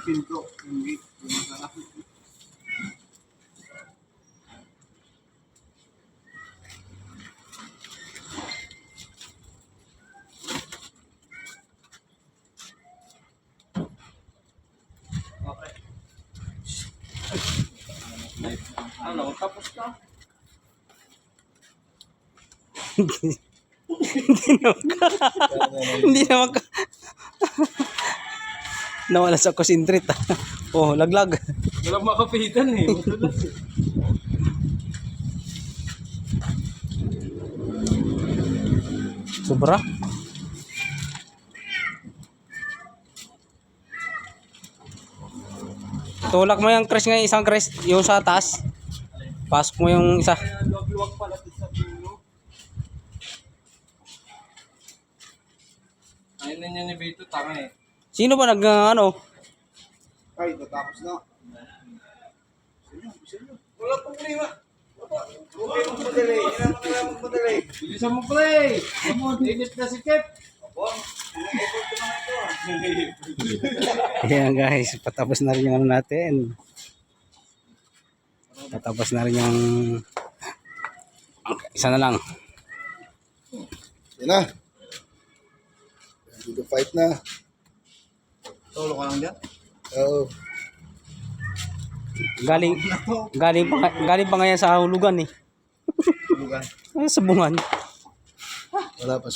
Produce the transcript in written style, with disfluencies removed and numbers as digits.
pinto. Hindi. Okay. Ano, tapos ka? Hindi naman ka. Nawala sa kusintrit. Oh, laglag. Walang makapitan eh. Madulas eh. Sobra. Tulak mo yung crash ngayon, isang crash, yung sa taas. Pasok mo yung isa. Kaya luwag pala sa dulo. Ayun na niya ni Beto, tanga eh. Sino ba ano? Ay, natapos na. Wala problema. Okay, magmadali. Hindi naman kailangan magmadali. Bilisan mo, play. Come on, init na si Kep. Opo, effort ko naman ito. Ayan guys, patapos na rin yung ano natin. Patapos na rin yung isa na lang. Yan na. Dito fight na. Solo ka lang dyan? Oo. Galing pa nga yan sa hulugan eh. Tulugan. Sa bungan. Wala pa